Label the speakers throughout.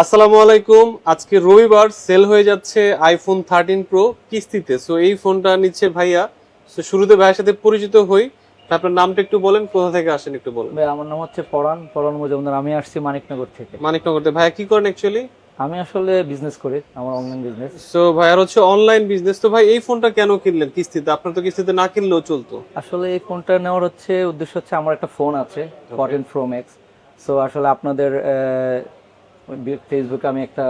Speaker 1: আসসালামু আলাইকুম। আজকে রবিবার সেল হয়ে যাচ্ছে আইফোন 13 প্রো কিস্তিতে। সো এই ফোনটা নিচ্ছে ভাইয়া। সো শুরুতে ভাইয়ের সাথে পরিচিত হই। আপনার নামটা একটু বলেন, কোথা থেকে আসেন একটু বলেন।
Speaker 2: ভাই আমার নাম হচ্ছে পরাণ মজুমদার। আমি আসছি মানিকনগর থেকে।
Speaker 1: মানিকনগরতে। ভাইয়া কি করেন অ্যাকচুয়ালি?
Speaker 2: আমি আসলে বিজনেস করি, আমার অনলাইন বিজনেস।
Speaker 1: সো ভাইয়ার হচ্ছে অনলাইন বিজনেস। তো ভাই এই ফোনটা কেন কিনলেন কিস্তিতে? আপনার তো কিস্তিতে না কিনলেও চলতো।
Speaker 2: আসলে এই ফোনটা নেওয়ার উদ্দেশ্য হচ্ছে আমার একটা ফোন আছে 14 প্রো ম্যাক্স। সো আসলে আপনাদের ফেসবুকে আমি একটা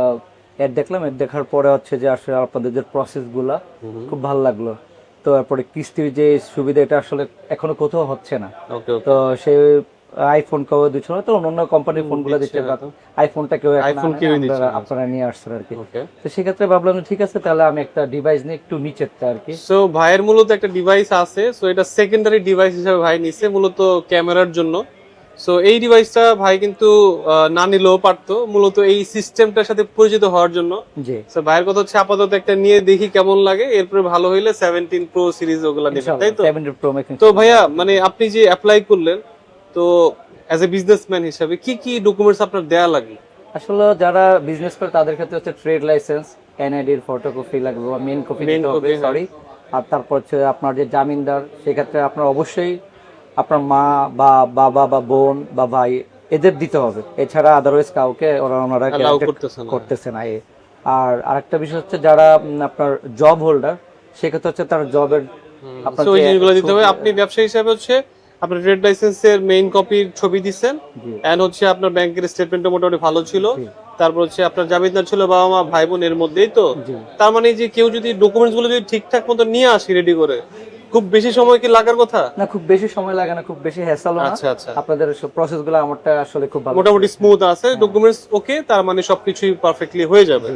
Speaker 2: অ্যাড দেখলাম, অ্যাড দেখার পরে হচ্ছে যে আসলে আপনাদের যে প্রসেসগুলো খুব ভালো লাগলো। তো তারপরে কিস্তির যে সুবিধা, এটা আসলে এখনো কোথাও হচ্ছে না।
Speaker 1: ওকে
Speaker 2: তো
Speaker 1: ওকে।
Speaker 2: সেই আইফোন কেউ দিচ্ছিল না, তো অন্য কোম্পানির ফোনগুলো দিচ্ছে,
Speaker 1: দিচ্ছে না তো।
Speaker 2: আইফোনটা কেউ এখন
Speaker 1: আইফোন
Speaker 2: আনে না,
Speaker 1: কেউই দিচ্ছে না।
Speaker 2: আপনারা নিয়ে আসছেন আর কি।
Speaker 1: ওকে।
Speaker 2: তো সেক্ষেত্রে ভাবলাম যে ঠিক আছে, তাহলে আমি একটা ডিভাইস নিয়ে একটু নিচেরটা আর কি।
Speaker 1: সো ভাইয়ের মূলত একটা ডিভাইস আছে। সো এটা সেকেন্ডারি ডিভাইস হিসেবে ভাই নিছে মূলত ক্যামেরার জন্য। সো এই ডিভাইসটা ভাই কিন্তু না নিলেও পারতো, মূলত এই সিস্টেমটার সাথে পরিচিত হওয়ার জন্য।
Speaker 2: জি,
Speaker 1: সো ভাইয়ের কথা হচ্ছে আপাতত একটা নিয়ে দেখি কেমন লাগে, এরপরে ভালো হইলে 17 প্রো সিরিজ ওগুলা নেবেন, তাই তো?
Speaker 2: 17 প্রো ম্যাক্স।
Speaker 1: তো ভাইয়া মানে আপনি যে অ্যাপ্লাই করলেন, তো অ্যাজ এ বিজনেসম্যান হিসাবে কি কি ডকুমেন্টস আপনার দেয়া লাগে?
Speaker 2: আসলে যারা বিজনেস করে তাদের ক্ষেত্রে হচ্ছে ট্রেড লাইসেন্স, এনআইডির ফটোকপি লাগবে বা মেইন কপি
Speaker 1: Main
Speaker 2: দিতে হবে,
Speaker 1: copy, হ্যাঁ।
Speaker 2: সরি। আর তারপর হচ্ছে আপনার যে জামিনদার, সেক্ষেত্রে আপনার অবশ্যই আপনার মা বা বাবা বা বোন বা ভাই এদের দিতে হবে। এছাড়া আদারওয়াইজ কাউকে ওনারা
Speaker 1: অ্যালাউ
Speaker 2: guaranteed
Speaker 1: করতেছে না।
Speaker 2: করতেছে না। আর আরেকটা বিষয় হচ্ছে যারা আপনার জব হোল্ডার, সেক্ষেত্রে হচ্ছে তার জবের আপনার
Speaker 1: সো ওই
Speaker 2: যে
Speaker 1: জিনিসগুলো দিতে হবে। আপনি ব্যবসায়ী হিসাবে হচ্ছে আপনার ট্রেড লাইসেন্সের মেইন কপির ছবি দিচ্ছেন,
Speaker 2: জি,
Speaker 1: এন্ড হচ্ছে আপনার ব্যাংকের স্টেটমেন্টটা মোটামুটি ভালো ছিল।
Speaker 2: জি,
Speaker 1: তারপর হচ্ছে আপনার জামিনদার ছিল বাবা মা ভাই বোন, এর মধ্যেই তো।
Speaker 2: জি।
Speaker 1: তার মানে যে কেউ যদি ডকুমেন্টস গুলো যদি ঠিকঠাক মতো নিয়ে আসি রেডি করে, খুব বেশি সময় কি লাগার কথা?
Speaker 2: না, খুব বেশি সময় লাগে না, খুব বেশি হ্যাসেলও না।
Speaker 1: আচ্ছা আচ্ছা।
Speaker 2: আপনাদের প্রসেস গুলো আমারটা আসলে খুব ভালো।
Speaker 1: মোটামুটি স্মুথ আছে, ডকুমেন্টস ওকে, তার মানে সবকিছুই পারফেক্টলি হয়ে যাবে।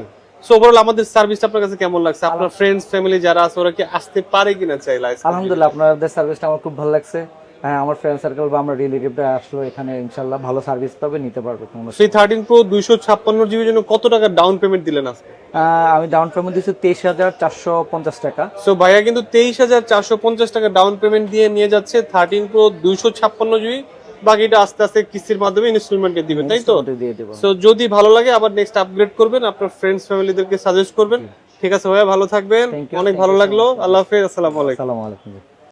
Speaker 1: সো ওভারঅল আমাদের সার্ভিসটা আপনার কাছে কেমন লাগছে? আপনার ফ্রেন্ডস ফ্যামিলি যারা আছে ওরা কি আসতে পারে কিনা চাইলে?
Speaker 2: আলহামদুলিল্লাহ, আপনাদের সার্ভিসটা আমার খুব ভালো লাগছে। হ্যাঁ, আমার ফ্রেন্ড সার্কেল বা আমরা রিলেটিভরা আসলে এখানে ইনশাল্লাহ ভালো সার্ভিস পাবে, নিতে পারবে কোনো
Speaker 1: সেই 13 প্রো 256 জিবির জন্য কত টাকা ডাউন পেমেন্ট দিলেন আজকে?
Speaker 2: আমি ডাউন পেমেন্ট দিচ্ছি 23,450 টাকা।
Speaker 1: সো ভাইয়া কিন্তু 23,450 টাকা ডাউন পেমেন্ট দিয়ে নিয়ে যাচ্ছে 13 প্রো 256 জিবি। বাকিটা আস্তে আস্তে কিস্তির মাধ্যমে ইনস্টলমেন্টে দিবেন, তাই তো?
Speaker 2: ওটা দিয়ে দেবো।
Speaker 1: সো যদি ভালো লাগে আবার নেক্সট আপগ্রেড করবেন, আপনার ফ্রেন্ডস ফ্যামিলিদেরকে সাজেস্ট করবেন। ঠিক আছে ভাইয়া, ভালো থাকবেন।
Speaker 2: Thank you,
Speaker 1: অনেক
Speaker 2: thank
Speaker 1: ভালো
Speaker 2: you so
Speaker 1: লাগলো।
Speaker 2: much.
Speaker 1: আল্লাহ হাফেজ, আসসালামু আলাইকুম।
Speaker 2: আসসালামু আলাইকুম।